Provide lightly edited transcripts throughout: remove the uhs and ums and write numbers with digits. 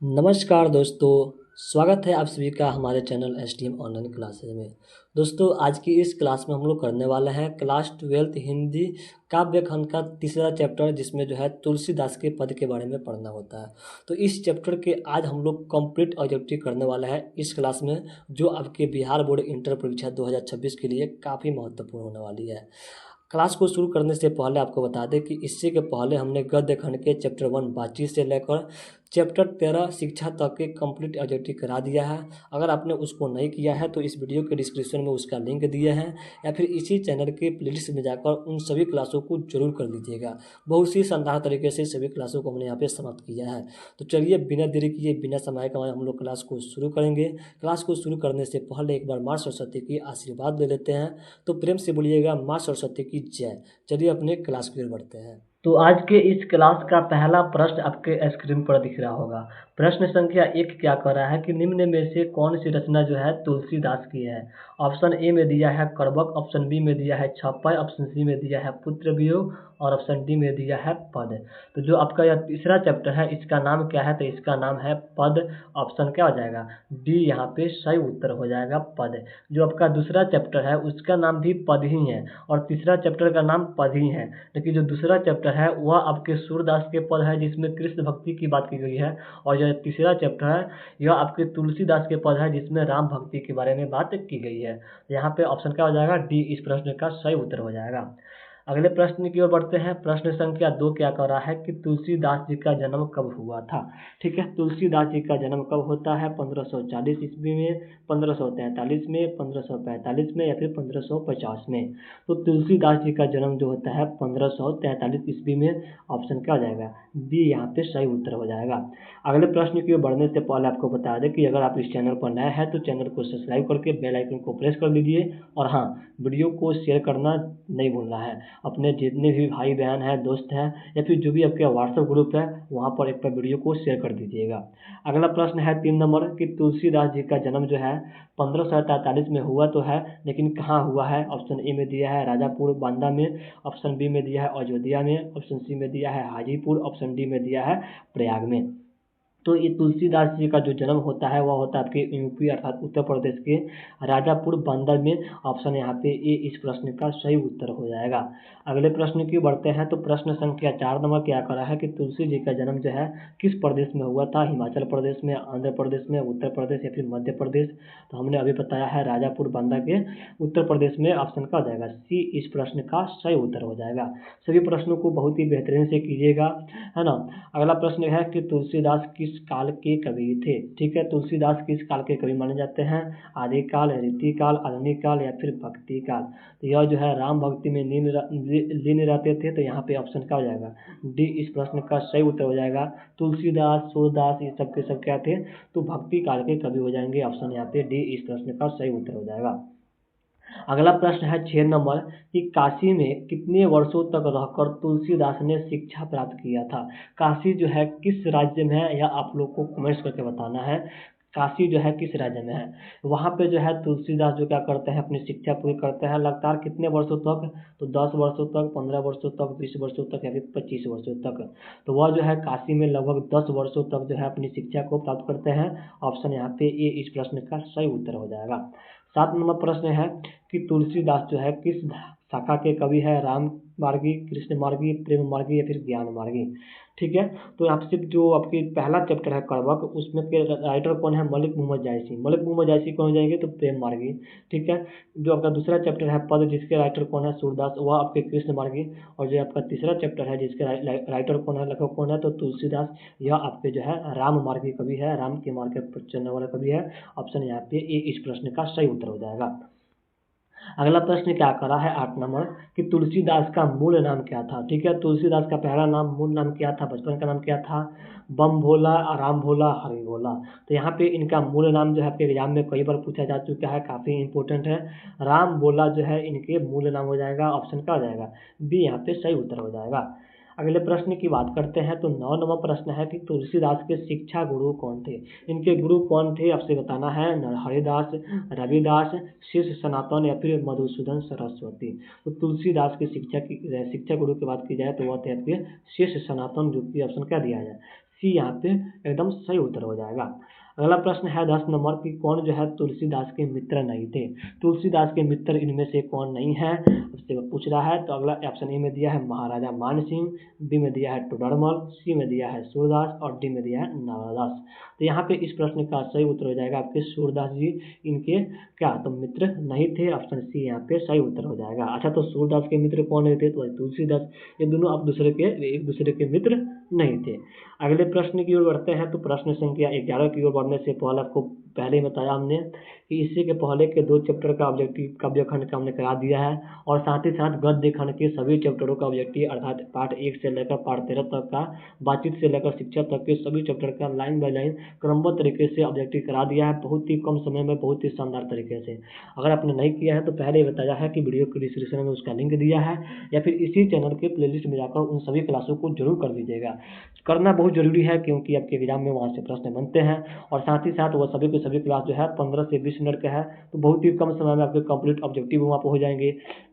नमस्कार दोस्तों, स्वागत है आप सभी का हमारे चैनल एसटीएम ऑनलाइन क्लासेस में। दोस्तों आज की इस क्लास में हम लोग करने वाले हैं क्लास 12th हिंदी काव्य खंड का तीसरा चैप्टर, जिसमें जो है तुलसीदास के पद के बारे में पढ़ना होता है। तो इस चैप्टर के आज हम लोग कंप्लीट ऑब्जेक्टिव करने वाला है इस क्लास में, जो आपके बिहार बोर्ड इंटर परीक्षा 2026 के लिए काफ़ी महत्वपूर्ण होने वाली है। क्लास को शुरू करने से पहले आपको बता दें कि इससे के पहले हमने गद्य खंड के चैप्टर 1 बातचीत से लेकर चैप्टर 13 शिक्षा तक के कंप्लीट ऑब्जेक्टिव करा दिया है। अगर आपने उसको नहीं किया है तो इस वीडियो के डिस्क्रिप्शन में उसका लिंक दिया है, या फिर इसी चैनल के प्लेलिस्ट में जाकर उन सभी क्लासों को जरूर कर लीजिएगा। बहुत ही शानदार तरीके से सभी क्लासों को हमने यहाँ पे समाप्त किया है। तो चलिए बिना देरी किए, बिना समय कमाए हम लोग क्लास को शुरू करेंगे। क्लास को शुरू करने से पहले एक बार माँ सरस्वती की आशीर्वाद ले लेते हैं। तो प्रेम से बोलिएगा माँ सरस्वती की जय। चलिए अपने क्लास की ओर बढ़ते हैं। तो आज के इस क्लास का पहला प्रश्न आपके स्क्रीन पर दिख रहा होगा। प्रश्न संख्या 1 क्या कह रहा है कि निम्न में से कौन सी रचना जो है तुलसीदास की है। ऑप्शन ए में दिया है करबक, ऑप्शन बी में दिया है छपय, ऑप्शन सी में दिया है पुत्र वियोग और ऑप्शन डी में दिया है पद। तो जो आपका यह तीसरा चैप्टर है इसका नाम क्या है, तो इसका नाम है पद। ऑप्शन क्या हो जाएगा, डी यहाँ पे सही उत्तर हो जाएगा पद। जो आपका दूसरा चैप्टर है उसका नाम भी पद ही है और तीसरा चैप्टर का नाम पद ही है। लेकिन जो दूसरा चैप्टर है वह आपके सूरदास के पद है, जिसमें कृष्ण भक्ति की बात की गई है। और जो तीसरा चैप्टर है यह आपके तुलसीदास के पद है, जिसमें राम भक्ति के बारे में बात की गई है। यहाँ पे ऑप्शन क्या हो जाएगा, डी इस प्रश्न का सही उत्तर हो जाएगा। अगले प्रश्न की ओर बढ़ते हैं। प्रश्न संख्या 2 क्या कर रहा है कि तुलसीदास जी का जन्म कब हुआ था। ठीक है, तुलसीदास जी का जन्म कब होता है, 1540 ईस्वी में, 1543 में, 1545 में या फिर 1550 में। तो तुलसीदास जी का जन्म जो होता है 1543 ईस्वी में। ऑप्शन क्या हो जाएगा, डी यहाँ पे सही उत्तर हो जाएगा। अगले प्रश्न की ओर बढ़ने से पहले आपको बता दें कि अगर आप इस चैनल पर नए हैं तो चैनल को सब्सक्राइब करके बेल आइकन को प्रेस कर लीजिए। और हाँ, वीडियो को शेयर करना नहीं भूलना है। अपने जितने भी भाई बहन हैं, दोस्त हैं, या फिर जो भी आपके व्हाट्सएप ग्रुप है वहाँ पर एक बार वीडियो को शेयर कर दीजिएगा। अगला प्रश्न है 3 नंबर कि तुलसीदास जी का जन्म जो है 1543 में हुआ तो है, लेकिन कहाँ हुआ है। ऑप्शन ए में दिया है राजापुर बांदा में, ऑप्शन बी में दिया है अयोध्या में, ऑप्शन सी में दिया है हाजीपुर, ऑप्शन डी में दिया है प्रयाग में। तो ये तुलसीदास जी का जो जन्म होता है वह होता है आपके यूपी अर्थात उत्तर प्रदेश के राजापुर बंदर में। ऑप्शन यहाँ पे ए इस प्रश्न का सही उत्तर हो जाएगा। अगले प्रश्न की बढ़ते हैं। तो प्रश्न संख्या 4 नंबर क्या कर रहा है कि तुलसी जी का जन्म जो है किस प्रदेश में हुआ था। हिमाचल प्रदेश में, आंध्र प्रदेश में, उत्तर प्रदेश या फिर मध्य प्रदेश। तो हमने अभी बताया है राजापुर बांदा के उत्तर प्रदेश में। ऑप्शन का हो जाएगा सी इस प्रश्न का सही उत्तर हो जाएगा। सभी प्रश्नों को बहुत ही बेहतरीन से कीजिएगा, है ना। अगला प्रश्न है कि तुलसीदास किस काल के कवि थे। ठीक है, तुलसीदास किस काल के कवि माने जाते हैं। आदिकाल, रीतिकाल, आधुनिक काल या फिर भक्ति काल। तो यह जो है राम भक्ति में लीन रहते थे। तो यहाँ पे ऑप्शन क्या हो जाएगा, डी इस प्रश्न का सही उत्तर हो जाएगा। तुलसीदास, सूरदास ये सब के सब क्या थे, तो भक्ति काल के कवि हो जाएंगे। ऑप्शन यहाँ पे डी इस प्रश्न का सही उत्तर हो जाएगा। अगला प्रश्न है 6 नंबर कि काशी में कितने वर्षों तक रहकर तुलसीदास ने शिक्षा प्राप्त किया था। काशी जो है किस राज्य में है, यह आप लोग को कमेंट्स करके बताना है। काशी जो है किस राज्य में है। वहाँ पे जो है तुलसीदास जो क्या करते हैं, अपनी शिक्षा पूरी करते हैं लगातार कितने वर्षों तक, तो 10 वर्षों तक, 15 वर्षों तक, 20 वर्षों तक या फिर 25 वर्षों तक। तो वह जो है काशी में लगभग 10 वर्षों तक जो है अपनी शिक्षा को प्राप्त करते हैं। ऑप्शन यहाँ पे ए इस प्रश्न का सही उत्तर हो जाएगा। 7 नंबर प्रश्न है कि तुलसीदास जो है किस शाखा के कवि है। राम मार्गी, कृष्ण मार्गी, प्रेम मार्गी या फिर ज्ञान मार्गी। ठीक है, तो आपसे जो आपकी पहला चैप्टर है करबक, उसमें के राइटर कौन है, मलिक मोहम्मद जायसी। मलिक मोहम्मद जायसी कौन हो जाएंगे, तो प्रेम मार्गी। ठीक है, जो आपका दूसरा चैप्टर है पद, जिसके राइटर कौन है, सूरदास, वह आपके कृष्ण मार्गी। और जो आपका तीसरा चैप्टर है जिसके राइटर कौन है, लेखक कौन है, तो तुलसीदास, यह आपके जो है राम मार्गी कवि है, राम के मार्ग पर चलने वाला कवि है। ऑप्शन यहाँ पे ए इस प्रश्न का सही उत्तर हो जाएगा। अगला प्रश्न क्या करा है 8 नंबर कि तुलसीदास का मूल नाम क्या था। ठीक है, तुलसीदास का पहला नाम, मूल नाम क्या था, बचपन का नाम क्या था। बम भोला, राम भोला, हरि भोला। तो यहाँ पे इनका मूल नाम जो है आपके एग्जाम में कई बार पूछा जा चुका है, काफ़ी इंपॉर्टेंट है। राम भोला जो है इनके मूल नाम हो जाएगा। ऑप्शन क्या हो जाएगा, बी यहाँ पे सही उत्तर हो जाएगा। अगले प्रश्न की बात करते हैं। तो 9 नंबर प्रश्न है कि तुलसीदास के शिक्षा गुरु कौन थे। इनके गुरु कौन थे आपसे बताना है। हरिदास, रविदास, शेष सनातन या फिर मधुसूदन सरस्वती। तो तुलसीदास के शिक्षा गुरु की बात की जाए तो वह थे आपके शेष सनातन, जो कि ऑप्शन क्या दिया जाए, सी यहाँ पे एकदम सही उत्तर हो जाएगा। अगला प्रश्न है 10 नंबर की, कौन जो है तुलसीदास के मित्र नहीं थे। तुलसीदास के मित्र इनमें से कौन नहीं है, उससे पूछ रहा है। तो अगला ऑप्शन ए में दिया है महाराजा मान सिंह, बी में दिया है टोडरमल, सी में दिया है सूरदास और डी में दिया है नारादास। तो यहाँ पे इस प्रश्न का सही उत्तर हो जाएगा आपके सूरदास जी इनके क्या तो मित्र नहीं थे। ऑप्शन सी यहाँ पे सही उत्तर हो जाएगा। अच्छा, तो सूरदास के मित्र कौन नहीं थे, तो तुलसीदास। ये दोनों एक दूसरे के मित्र नहीं थे। अगले प्रश्न की ओर बढ़ते हैं। तो प्रश्न संख्या 11 की ओर बढ़ने से पहले आपको पहले ही बताया हमने कि इसी के पहले के 2 चैप्टर का ऑब्जेक्टिव काव्य खंड का हमने करा दिया है, और साथ ही साथ गद्य खंड के सभी चैप्टरों का ऑब्जेक्टिव अर्थात पार्ट 1 से लेकर पार्ट 13 तक का, बातचीत से लेकर शिक्षा तक के सभी चैप्टर का लाइन बाय लाइन क्रमबद्ध तरीके से ऑब्जेक्टिव करा दिया है, बहुत ही कम समय में बहुत ही शानदार तरीके से। अगर आपने नहीं किया है तो पहले ही बताया है कि वीडियो के डिस्क्रिप्शन में उसका लिंक दिया है, या फिर इसी चैनल के प्लेलिस्ट में जाकर उन सभी क्लासों को जरूर कर दीजिएगा। करना बहुत जरूरी है, क्योंकि आपके एग्जाम में वहाँ से प्रश्न बनते हैं, और साथ ही साथ वो सभी के सभी क्लास जो है 15 से 20 मिनट का है, तो बहुत ही कम समय में आपके कंप्लीट ऑब्जेक्टिव वहाँ पर हो जाएंगे।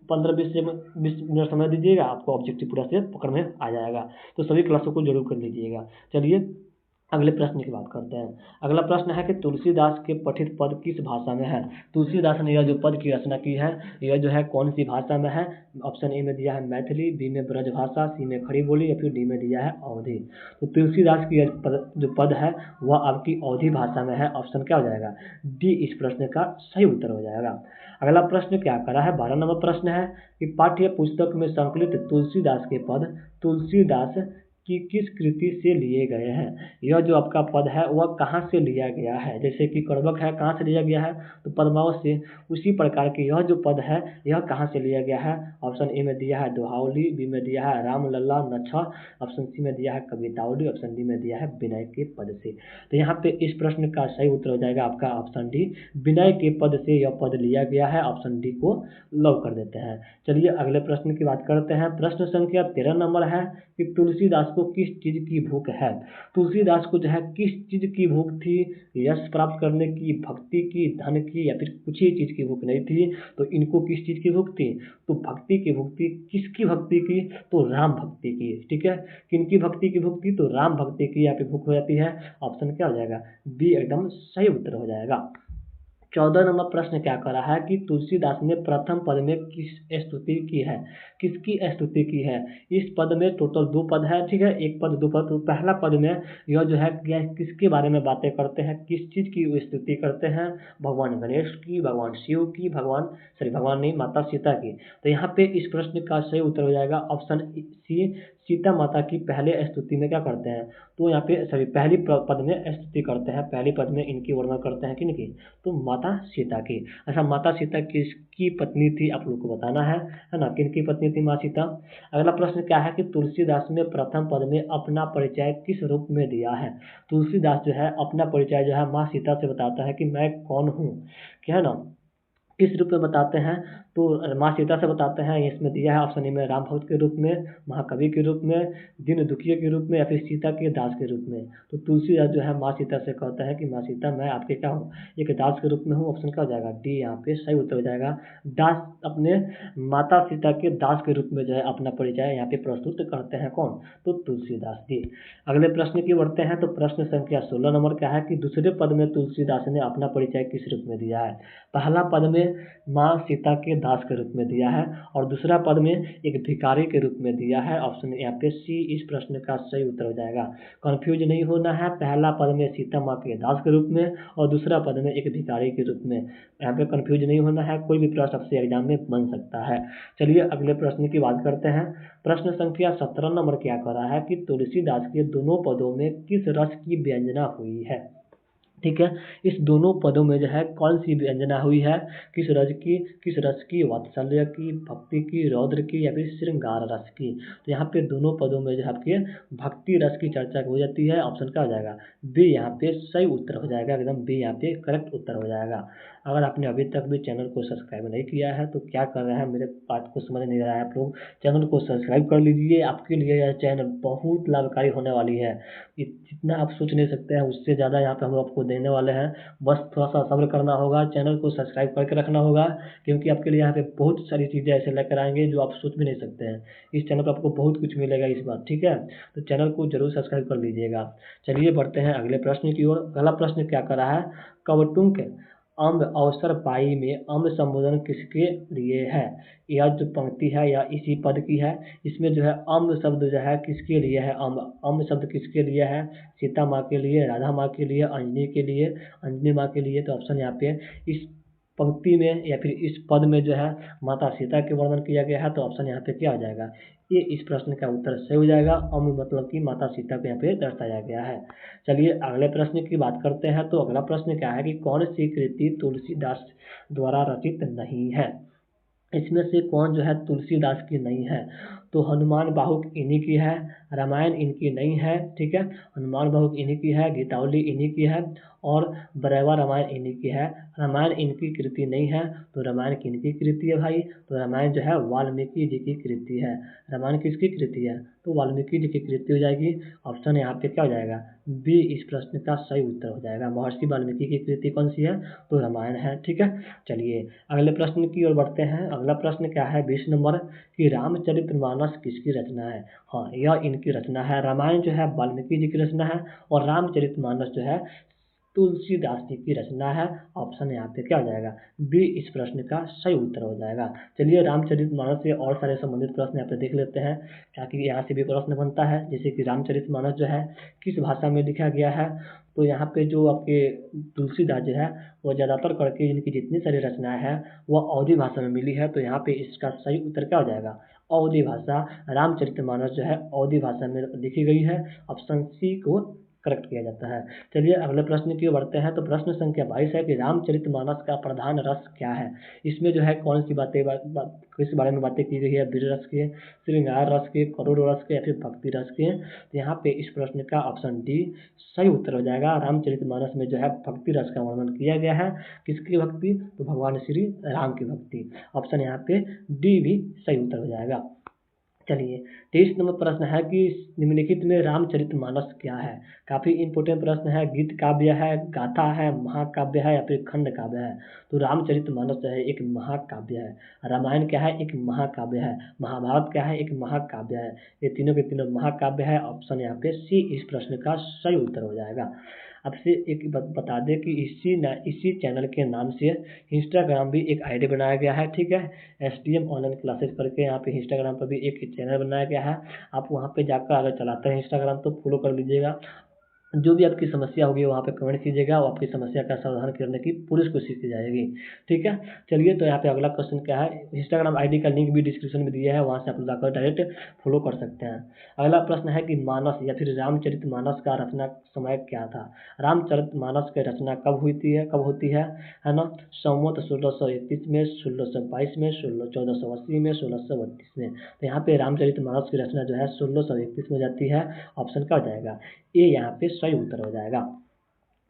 15-20 मिनट समय दीजिएगा, आपको ऑब्जेक्टिव पूरा से पकड़ में आ जाएगा। तो सभी क्लासों को जरूर कर लीजिएगा। चलिए अगले प्रश्न की बात करते हैं। अगला प्रश्न है कि तुलसीदास के पठित पद किस भाषा में है। तुलसीदास ने यह जो पद की रचना की है, यह जो है कौन सी भाषा में है। ऑप्शन ए में दिया है मैथिली, बी में ब्रजभाषा, सी में खड़ी बोली, या फिर डी में दिया है अवधी। तो तुलसीदास की जो पद है वह आपकी अवधी भाषा में है। ऑप्शन क्या हो जाएगा, डी इस प्रश्न का सही उत्तर हो जाएगा। अगला प्रश्न क्या करा है, 12 नंबर प्रश्न है कि पाठ्य पुस्तक में संकलित तुलसीदास के पद तुलसीदास कि किस कृति से लिए गए हैं। यह जो आपका पद है वह कहाँ से लिया गया है। जैसे कि कड़बक है, कहाँ से लिया गया है, तो पद्मावत से। उसी प्रकार के यह जो पद है यह कहाँ से लिया गया है। ऑप्शन ए में दिया है दोहावली, बी में दिया है रामलला नच्छा, ऑप्शन सी में दिया है कवितावली, ऑप्शन डी में दिया है विनय के पद से। तो यहाँ पे इस प्रश्न का सही उत्तर हो जाएगा आपका ऑप्शन डी, विनय के पद से यह पद लिया गया है। ऑप्शन डी को लॉक कर देते हैं। चलिए अगले प्रश्न की बात करते हैं। प्रश्न संख्या 13 नंबर है कि तुलसीदास को किस चीज की भूख है। तुलसीदास को जो है किस चीज की भूख थी, यश प्राप्त करने की, भक्ति की, धन की, या फिर कुछ ही चीज की भूख नहीं थी। तो इनको किस चीज की भूख थी, तो भक्ति की भूख थी। किसकी भक्ति की, तो राम भक्ति की। ठीक है, किनकी भक्ति की भूख थी, तो राम भक्ति की यहाँ पे भूख हो जाती है। ऑप्शन क्या हो जाएगा, बी एकदम सही उत्तर हो जाएगा। 14 नंबर प्रश्न क्या कर रहा है कि तुलसीदास ने प्रथम पद में किस स्तुति की है, किसकी स्तुति की है। इस पद में टोटल 2 पद है, ठीक है, एक पद 2 पद। तो पहला पद में यह जो है किसके बारे में बातें करते हैं, किस चीज़ की वो स्तुति करते हैं, भगवान गणेश की, भगवान शिव की, भगवान नहीं माता सीता की। तो यहाँ पे इस प्रश्न का सही उत्तर हो जाएगा ऑप्शन सी, सीता माता की पहले स्तुति में क्या करते हैं, तो यहाँ पे सॉरी पहली पद में स्तुति करते हैं। पहली पद में इनकी वर्णन करते हैं किनकी, तो माता सीता की। अच्छा, माता सीता किसकी पत्नी थी आप लोग को बताना है ना, किनकी पत्नी थी माँ सीता। अगला प्रश्न क्या है कि तुलसीदास ने प्रथम पद में अपना परिचय किस रूप में दिया है। तुलसीदास जो है अपना परिचय जो है माँ सीता से बताता है कि मैं कौन हूँ, क्या है ना, किस रूप में बताते हैं, तो माँ सीता से बताते हैं। इसमें दिया है ऑप्शन ए में राम भक्त के रूप में, महाकवि के रूप में, दीन दुखिया के रूप में, या फिर सीता के दास के रूप में। तो तुलसीदास जो है माँ सीता से कहता है कि माँ सीता मैं आपके क्या हूँ, एक दास के रूप में हूँ। ऑप्शन क्या हो जाएगा, डी यहाँ पे सही उत्तर हो जाएगा। दास अपने माता सीता के दास के रूप में जो है अपना परिचय यहाँ पे प्रस्तुत करते हैं कौन, तो तुलसीदास जी। अगले प्रश्न की बढ़ते हैं। तो प्रश्न संख्या 16 नंबर का है कि दूसरे पद में तुलसीदास ने अपना परिचय किस रूप में दिया है। पहला पद में माँ सीता के दास के रूप में दिया है, और दूसरा पद में एक भिखारी के रूप में दिया है। ऑप्शन यहाँ पे सी इस प्रश्न का सही उत्तर हो जाएगा। कंफ्यूज नहीं होना है, पहला पद में सीता माँ के दास के रूप में और दूसरा पद में एक भिखारी के रूप में। यहाँ पे कंफ्यूज नहीं होना है, कोई भी प्रश्न आपसे एग्जाम में बन सकता है। चलिए अगले प्रश्न की बात करते हैं। प्रश्न संख्या 17 नंबर क्या कर रहा है कि तुलसीदास के दोनों पदों में किस रस की व्यंजना हुई है। ठीक है, इस दोनों पदों में जो है कौन सी व्यंजना हुई है, किस रस की, वात्सल्य की, भक्ति की, रौद्र की, या फिर श्रृंगार रस की। तो यहाँ पे दोनों पदों में जो है आपके भक्ति रस की चर्चा हो जाती है। ऑप्शन क्या हो जाएगा, बी यहाँ पे सही उत्तर हो जाएगा, एकदम बी यहाँ पे करेक्ट उत्तर हो जाएगा। अगर आपने अभी तक भी चैनल को सब्सक्राइब नहीं किया है तो क्या कर रहे हैं, मेरे बात को समझ नहीं रहा है आप लोग, चैनल को सब्सक्राइब कर लीजिए। आपके लिए यह चैनल बहुत लाभकारी होने वाली है। जितना आप सोच नहीं सकते हैं उससे ज़्यादा यहाँ पे हम आपको देने वाले हैं। बस थोड़ा सा सब्र करना होगा, चैनल को सब्सक्राइब करके रखना होगा, क्योंकि आपके लिए यहाँ पे बहुत सारी चीज़ें ऐसे लेकर आएंगे जो आप सोच भी नहीं सकते हैं। इस चैनल पर आपको बहुत कुछ मिलेगा इस बार, ठीक है। तो चैनल को जरूर सब्सक्राइब कर लीजिएगा। चलिए बढ़ते हैं अगले प्रश्न की ओर। अगला प्रश्न क्या कर रहा है, कवटुंक अम्ब अवसर पाई में अम्ब संबोधन किसके लिए है। यह जो पंक्ति है या इसी पद की है, इसमें जो है अम्ब शब्द जो है किसके लिए है, अम्ब अम्ब शब्द किसके लिए है, सीता माँ के लिए, राधा माँ के लिए, अंजनी के लिए, अंजनी माँ के लिए। तो ऑप्शन यहाँ पे इस पंक्ति में या फिर इस पद में जो है माता सीता के वर्णन किया गया है। तो ऑप्शन यहाँ पे क्या हो जाएगा, ये इस प्रश्न का उत्तर सही हो जाएगा। अम्ब मतलब कि माता सीता को यहाँ पे दर्शाया गया है। चलिए अगले प्रश्न की बात करते हैं। तो अगला प्रश्न क्या है कि कौन सी कृति तुलसीदास द्वारा रचित नहीं है। इसमें से कौन जो है तुलसीदास की नहीं है। तो हनुमान बाहुक इन्हीं की है, रामायण इनकी नहीं है, ठीक है। हनुमान बाहुक इन्हीं की है, गीतावली इन्हीं की है, और बरेवा रामायण इन्हीं की है। रामायण इनकी कृति नहीं है। तो रामायण किनकी कृति है भाई, तो रामायण जो है वाल्मीकि जी की कृति है। रामायण किसकी कृति है, तो वाल्मीकि जी की कृति हो जाएगी। ऑप्शन यहाँ पे क्या हो जाएगा, बी इस प्रश्न का सही उत्तर हो जाएगा। महर्षि वाल्मीकि की कृति कौन सी है, तो रामायण है, ठीक है। चलिए अगले प्रश्न की ओर बढ़ते हैं। अगला प्रश्न क्या है 20 नंबर कि रामचरितमानस किसकी रचना है। हाँ, यह इनकी रचना है। रामायण जो है वाल्मीकि जी की रचना है, और रामचरितमानस जो है तुलसीदास जी की रचना है। ऑप्शन यहाँ पे क्या हो जाएगा, बी इस प्रश्न का सही उत्तर हो जाएगा। चलिए रामचरितमानस से और सारे संबंधित प्रश्न यहाँ पे देख लेते हैं, ताकि यहाँ से भी प्रश्न बनता है। जैसे कि रामचरितमानस जो है किस भाषा में लिखा गया है। तो यहाँ पे जो आपके तुलसीदास जो है वो ज़्यादातर करके इनकी जितनी सारी रचनाएं हैं वह अवधी भाषा में मिली है। तो यहाँ पे इसका सही उत्तर क्या हो जाएगा, अवधी भाषा। रामचरितमानस जो है अवधी भाषा में लिखी गई है। ऑप्शन सी को करेक्ट किया जाता है। चलिए अगले प्रश्न की ओर बढ़ते हैं। तो प्रश्न संख्या 22 है कि रामचरितमानस का प्रधान रस क्या है। इसमें जो है कौन सी बातें किस बारे में बातें की गई है, वीर रस के, श्रृंगार रस के, करुण रस के, या फिर भक्ति रस के। तो यहाँ पे इस प्रश्न का ऑप्शन डी सही उत्तर हो जाएगा। रामचरितमानस में जो है भक्ति रस का वर्णन किया गया है। किसकी भक्ति, तो भगवान श्री राम की भक्ति। ऑप्शन यहाँ पे डी भी सही उत्तर हो जाएगा। चलिए 23 नंबर प्रश्न है कि निम्नलिखित में रामचरितमानस क्या है। काफ़ी इंपॉर्टेंट प्रश्न है। गीत काव्य है, गाथा है, महाकाव्य है, या फिर खंड काव्य है। तो रामचरितमानस जो है एक महाकाव्य है। रामायण क्या है, एक महाकाव्य है। महाभारत क्या है, एक महाकाव्य है। ये तीनों के तीनों महाकाव्य है। ऑप्शन यहाँ पे सी इस प्रश्न का सही उत्तर हो जाएगा। आपसे एक बता दें कि इसी चैनल के नाम से इंस्टाग्राम भी एक आईडी बनाया गया है, ठीक है। STM ऑनलाइन क्लासेस करके यहाँ पे इंस्टाग्राम पर भी एक चैनल बनाया गया है। आप वहाँ पे जाकर अगर चलाते हैं इंस्टाग्राम तो फॉलो कर लीजिएगा। जो भी आपकी समस्या होगी वहाँ पे कमेंट कीजिएगा, और आपकी समस्या का समाधान करने की पूरी कोशिश की जाएगी, ठीक है। चलिए तो यहाँ पे अगला क्वेश्चन क्या है, इंस्टाग्राम आईडी का लिंक भी डिस्क्रिप्शन में दिया है, वहाँ से आप जाकर डायरेक्ट फॉलो कर सकते हैं। अगला प्रश्न है कि मानस या फिर रामचरितमानस का रचना समय क्या था। रामचरितमानस की रचना कब होती है ना। संवत 1631 में, 1622 में, 1480 में, 1632 में। तो यहाँ पे रामचरितमानस की रचना जो है 1631 में जाती है। ऑप्शन क्या हो जाएगा, ये यहाँ पे सही उत्तर हो जाएगा।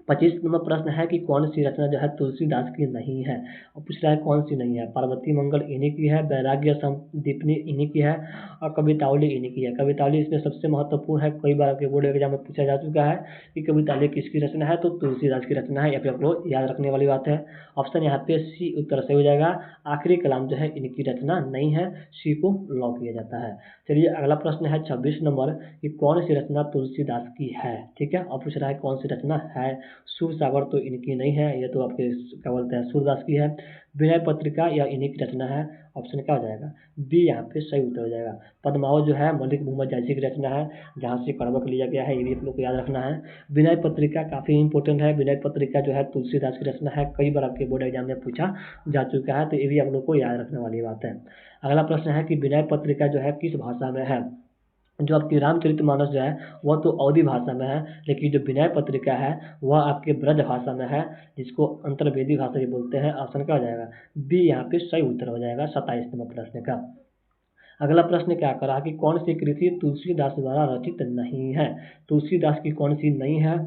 25 नंबर प्रश्न है कि कौन सी रचना जो है तुलसीदास की नहीं है। और पूछ रहा है कौन सी नहीं है। पार्वती मंगल इन्हीं की है, वैराग्य संदीपनी इन्हीं की है, और कवितावली इन्हीं की है। कवितावली इसमें सबसे महत्वपूर्ण है। कई बार आपके बोर्ड एग्जाम में पूछा जा चुका है कि कवितावली किसकी रचना है, तो तुलसीदास की रचना है। या फिर आप लोग याद रखने वाली बात है। ऑप्शन यहाँ पे सी उत्तर सही हो जाएगा। आखिरी कलाम जो है इनकी रचना नहीं है, सी को लॉक किया जाता है। चलिए अगला प्रश्न है 26 नंबर कि कौन सी रचना तुलसीदास की है, ठीक है। और पूछ रहा है कौन सी रचना है। सूर सागर तो इनकी नहीं है, ये तो आपके क्या बोलते हैं सूरदास की है। विनय पत्रिका या इन्हीं की रचना है। ऑप्शन क्या हो जाएगा, बी यहाँ पे सही उत्तर हो जाएगा। पद्मावत जो है मलिक मोहम्मद जायसी की रचना है, जहाँ से कड़वक लिया गया है, ये भी आप लोग को याद रखना है। विनय पत्रिका काफ़ी इंपॉर्टेंट है। विनय पत्रिका जो है तुलसीदास की रचना है, कई बार आपके बोर्ड एग्जाम में पूछा जा चुका है, तो ये भी आप लोग को याद रखने वाली बात है। अगला प्रश्न है कि विनय पत्रिका जो है किस भाषा में है। जो आपकी रामचरितमानस जो है वह तो अवधी भाषा में है, लेकिन जो विनय पत्रिका है वह आपके ब्रज भाषा में है, जिसको अंतर्वेदी भाषा भी बोलते हैं। ऑप्शन क्या हो जाएगा, बी यहाँ पे सही उत्तर हो जाएगा 27 नंबर प्रश्न का। अगला प्रश्न क्या करा कि कौन सी कृति तुलसीदास द्वारा रचित नहीं है। तुलसीदास की कौन सी नहीं है।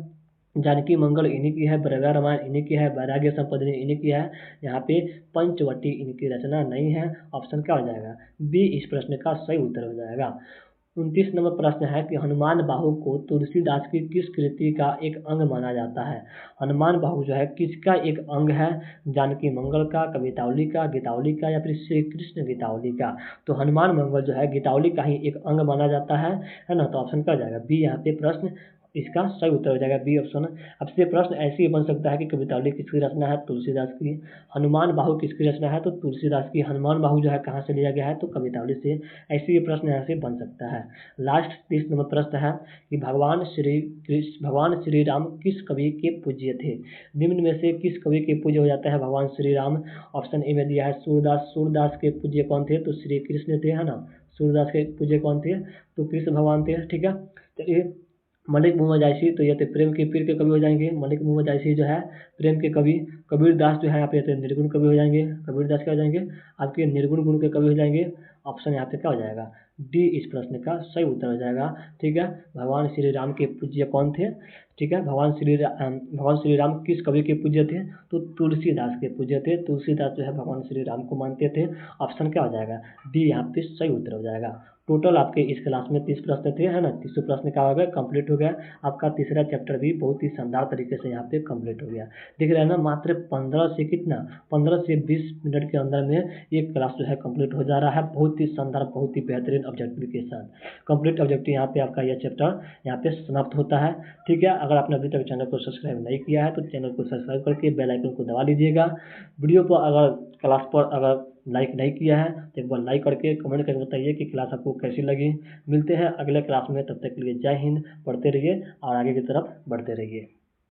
जानकी मंगल इन्हीं की है, बरगा रामायण इन्हीं की है, वैराग्य संपदनी इन्हीं की है। यहाँ पे पंचवटी इनकी रचना नहीं है। ऑप्शन क्या हो जाएगा, बी इस प्रश्न का सही उत्तर हो जाएगा। 29 नंबर प्रश्न है कि हनुमान बाहु को तुलसीदास की किस कृति का एक अंग माना जाता है। हनुमान बाहु जो है किसका एक अंग है, जानकी मंगल का, कवितावली का, गीतावली का या फिर श्री कृष्ण गीतावली का। तो हनुमान मंगल जो है गीतावली का ही एक अंग माना जाता है ना। तो ऑप्शन क्या हो जाएगा बी, यहाँ पे प्रश्न इसका सही उत्तर हो जाएगा बी ऑप्शन। अब से प्रश्न ऐसे ही बन सकता है कि कवितावली किसकी रचना है, तुलसीदास की। हनुमान बाहु किसकी रचना है, तो तुलसीदास की। हनुमान बाहु जो है कहाँ से लिया गया है, तो कवितावली से। ऐसे ही प्रश्न यहाँ से बन सकता है। लास्ट 30 नंबर प्रश्न है कि भगवान श्री राम किस कवि के पूज्य थे। निम्न में से किस कवि के पूज्य हो जाता है भगवान श्री राम। ऑप्शन ए में दिया है सूरदास। सूरदास के पूज्य कौन थे, तो श्री कृष्ण थे, है ना। सूरदास के पूज्य कौन थे, तो कृष्ण भगवान थे, ठीक है। चलिए, मलिक मुहम्मद जायसी, तो ये तो प्रेम के पीर के कवि हो जाएंगे। मलिक मुहम्मद जायसी जो है प्रेम के कवि। कबीरदास जो है यहाँ पे तो निर्गुण कवि हो जाएंगे। कबीरदास क्या हो जाएंगे, आपके निर्गुण गुण के कवि हो जाएंगे। ऑप्शन यहाँ पे क्या हो जाएगा डी, इस प्रश्न का सही उत्तर हो जाएगा, ठीक है। भगवान श्री राम के पूज्य कौन थे, ठीक है। भगवान श्री राम किस कवि के पूज्य थे, तो तुलसीदास के पूज्य थे। तुलसीदास जो है भगवान श्री राम को मानते थे। ऑप्शन क्या हो जाएगा डी, यहाँ पे सही उत्तर हो जाएगा। टोटल आपके इस क्लास में 30 प्रश्न थे, है ना। 30 प्रश्न का हो गया, कंप्लीट हो गया। आपका तीसरा चैप्टर भी बहुत ही शानदार तरीके से यहाँ पे कंप्लीट हो गया। दिख रहा है ना, मात्र 15 से कितना, 15 से 20 मिनट के अंदर में ये क्लास जो है कंप्लीट हो जा रहा है। बहुत ही शानदार, बहुत ही बेहतरीन ऑब्जेक्टिव के साथ कंप्लीट ऑब्जेक्टिव यहाँ पे आपका यह चैप्टर यहाँ पे समाप्त होता है, ठीक है। अगर आपने अभी तक चैनल को सब्सक्राइब नहीं किया है तो चैनल को सब्सक्राइब करके बेल आइकन को दबा लीजिएगा। वीडियो को अगर क्लास पर अगर लाइक नहीं किया है तो एक बार लाइक करके कमेंट करके बताइए कि क्लास आपको कैसी लगी। मिलते हैं अगले क्लास में, तब तक के लिए जय हिंद। पढ़ते रहिए और आगे की तरफ बढ़ते रहिए।